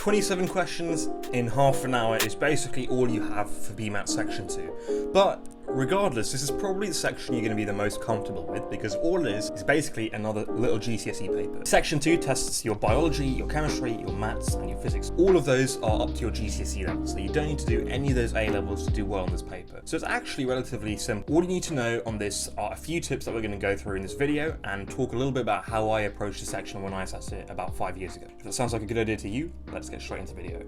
27 questions in half an hour is basically all you have for BMAT section 2. But regardless, this is probably the section you're going to be the most comfortable with, because all it is basically another little GCSE paper. Section 2 tests your biology, your chemistry, your maths and your physics. All of those are up to your GCSE level, so you don't need to do any of those A levels to do well on this paper. So it's actually relatively simple. All you need to know on this are a few tips that we're going to go through in this video and talk a little bit about how I approached the section when I sat it about 5 years ago. If that sounds like a good idea to you, let's get straight into the video.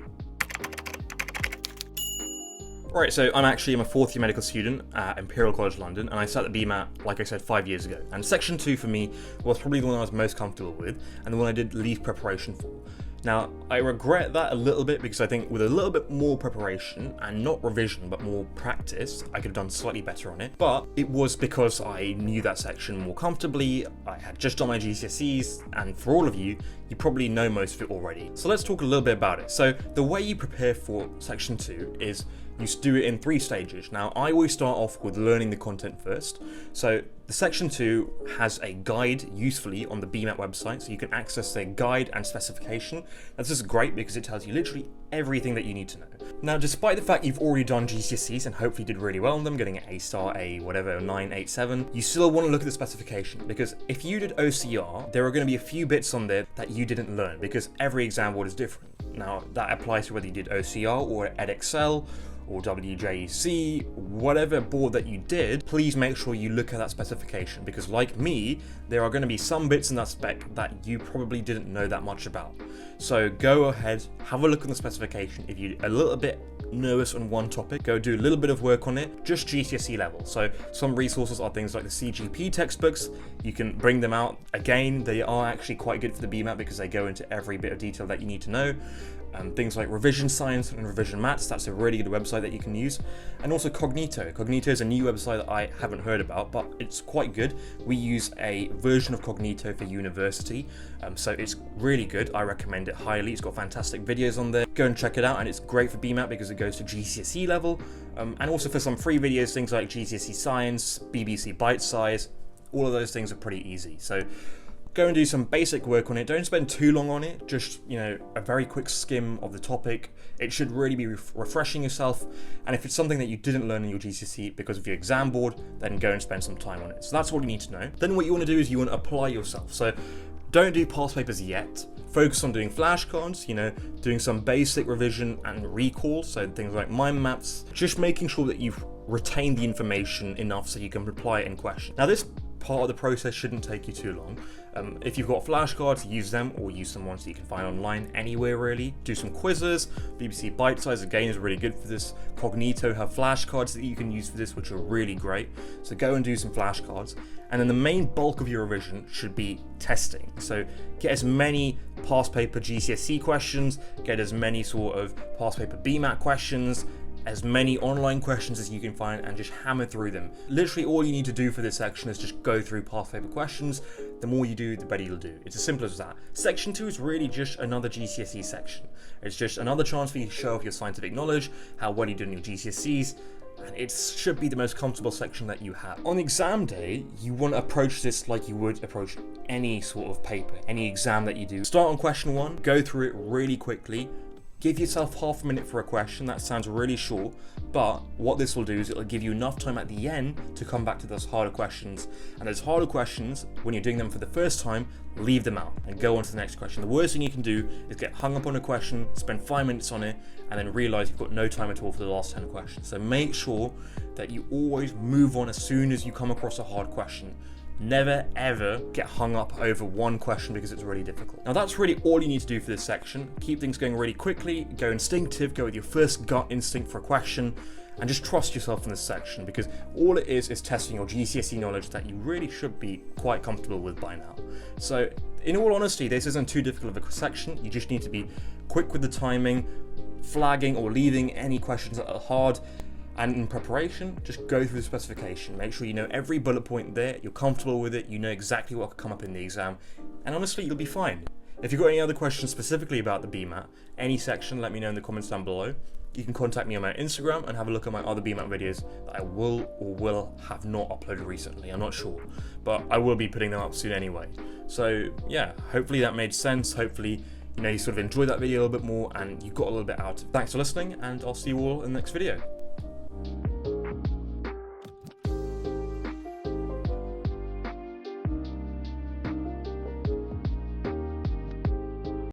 Right, so I'm a fourth year medical student at Imperial College London, and I sat the BMAT, like I said, 5 years ago. And section 2 for me was probably the one I was most comfortable with, and the one I did least preparation for. Now, I regret that a little bit because I think with a little bit more preparation, and not revision, but more practice, I could have done slightly better on it. But it was because I knew that section more comfortably, I had just done my GCSEs, and for all of you, you probably know most of it already. So let's talk a little bit about it. So the way you prepare for section 2 is you do it in 3 stages. Now, I always start off with learning the content first. So the section 2 has a guide usefully on the BMAT website, so you can access their guide and specification. That's just great because it tells you literally everything that you need to know. Now, despite the fact you've already done GCSEs and hopefully did really well on them, getting an A star, A whatever, 9, 8, 7, you still want to look at the specification, because if you did OCR, there are going to be a few bits on there that you didn't learn because every exam board is different. Now, that applies to whether you did OCR or EdXL or WJEC, whatever board that you did, please make sure you look at that specification, because like me, there are going to be some bits in that spec that you probably didn't know that much about. So go ahead, have a look on the specification. If you're a little bit nervous on one topic, go do a little bit of work on it, just GCSE level. So some resources are things like the CGP textbooks. You can bring them out. Again, they are actually quite good for the BMAT because they go into every bit of detail that you need to know. Things like Revision Science and Revision Maths, that's a really good website that you can use. And also Cognito. Cognito is a new website that I haven't heard about, but it's quite good. We use a version of Cognito for university, so it's really good. I recommend it highly. It's got fantastic videos on there. Go and check it out, and it's great for BMAT because it goes to GCSE level, and also for some free videos, things like GCSE Science, BBC Bite Size, all of those things are pretty easy. So go and do some basic work on it. Don't spend too long on it. Just, a very quick skim of the topic. It should really be refreshing yourself. And if it's something that you didn't learn in your GCSE because of your exam board, then go and spend some time on it. So that's all you need to know. Then what you want to do is you want to apply yourself. So don't do past papers yet. Focus on doing flashcards, doing some basic revision and recall. So things like mind maps, just making sure that you've retained the information enough so you can apply it in question. Now, this part of the process shouldn't take you too long. If you've got flashcards, use them, or use some ones that you can find online anywhere really. Do some quizzes. BBC Bite Size again is really good for this. Cognito have flashcards that you can use for this, which are really great. So go and do some flashcards. And then the main bulk of your revision should be testing. So get as many past paper GCSE questions, get as many sort of past paper BMAT questions, as many online questions as you can find, and just hammer through them. Literally all you need to do for this section is just go through past paper questions. The more you do, the better you'll do. It's as simple as that. Section 2 is really just another GCSE section. It's just another chance for you to show off your scientific knowledge, how well you do in your GCSEs, and it should be the most comfortable section that you have. On exam day, you want to approach this like you would approach any sort of paper, any exam that you do. Start on question 1, go through it really quickly. Give yourself half a minute for a question. That sounds really short, but what this will do is it'll give you enough time at the end to come back to those harder questions. And those harder questions, when you're doing them for the first time, leave them out and go on to the next question. The worst thing you can do is get hung up on a question, spend 5 minutes on it, and then realize you've got no time at all for the last 10 questions. So make sure that you always move on as soon as you come across a hard question. Never ever get hung up over one question because it's really difficult. Now that's really all you need to do for this section. Keep things going really quickly, go instinctive, go with your first gut instinct for a question, and just trust yourself in this section, because all it is testing your GCSE knowledge that you really should be quite comfortable with by now. So in all honesty, this isn't too difficult of a section. You just need to be quick with the timing, flagging or leaving any questions that are hard. And in preparation, just go through the specification. Make sure you know every bullet point there, you're comfortable with it, you know exactly what could come up in the exam, and honestly, you'll be fine. If you've got any other questions specifically about the BMAT, any section, let me know in the comments down below. You can contact me on my Instagram and have a look at my other BMAT videos that I will have not uploaded recently. I'm not sure, but I will be putting them up soon anyway. So yeah, hopefully that made sense. Hopefully you know, you sort of enjoyed that video a little bit more and you got a little bit out of it. Thanks for listening, and I'll see you all in the next video.